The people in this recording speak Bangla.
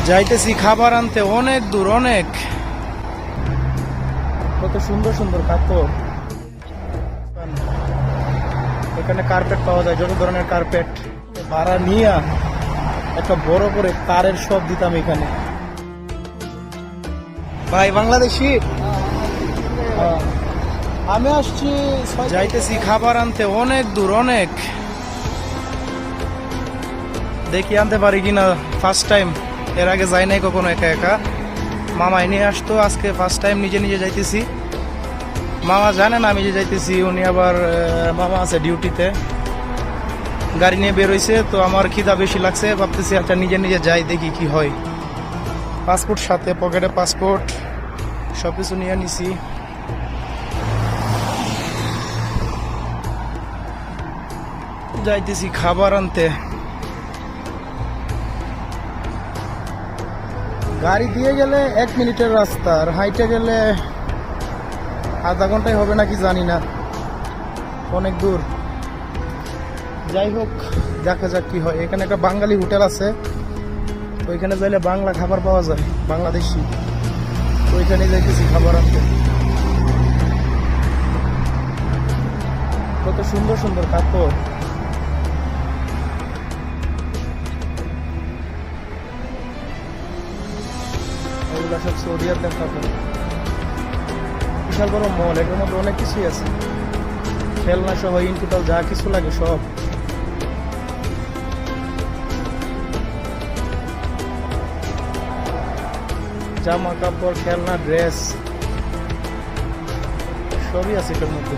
যাইতেছি খাবার আনতে অনেক দূর, অনেক। কত সুন্দর সুন্দর কাপড়। এখানে কার্পেট পাওয়া যায়, যত ধরনের কার্পেট। ভাড়া নিয়ে একটা বড় করে তারের সব দিতাম এখানে। ভাই বাংলাদেশি? আমি আসছি, যাইতেছি খাবার আনতে অনেক দূর, অনেক। দেখি আনতে পারি কিনা, ফার্স্ট টাইম। এর আগে যাই নাই কখনো একা একা। মামাই নিয়ে আসতো, আজকে ফার্স্ট টাইম নিজে নিজে যাইতেছি। মামা জানে না আমি যে যাইতেছি, উনি আবার মামা আছে ডিউটিতে, গাড়ি নিয়ে বেরোইছে। তো আমার খিদা বেশি লাগছে, ভাবতেছি আচ্ছা নিজে নিজে যাই, দেখি কি হয়। পাসপোর্ট সাথে, পকেটে পাসপোর্ট, সবকিছু নিয়ে নিছি। যাইতেছি খাবার আনতে। গাড়ি দিয়ে গেলে 1 মিনিটের রাস্তা, আর হাইটে গেলে আধা ঘন্টায় হবে নাকি জানি না, অনেক দূর। যাই হোক, দেখা যাক কি হয়। এখানে একটা বাঙালি হোটেল আছে, তো ওইখানে যাইলে বাংলা খাবার পাওয়া যায়, বাংলাদেশি। তো ওইখানে যাইতেছি খাবার আনতে। কত সুন্দর সুন্দর কাপড়। এগুলো সব সৌদি আরবের কাপড়। বিশাল বড় মল, এটার মধ্যে অনেক কিছুই আছে, খেলনা সহ ইন টোটাল যা কিছু লাগে সব। জামা কাপড়, খেলনা, ড্রেস সবই আছে এটার মধ্যে।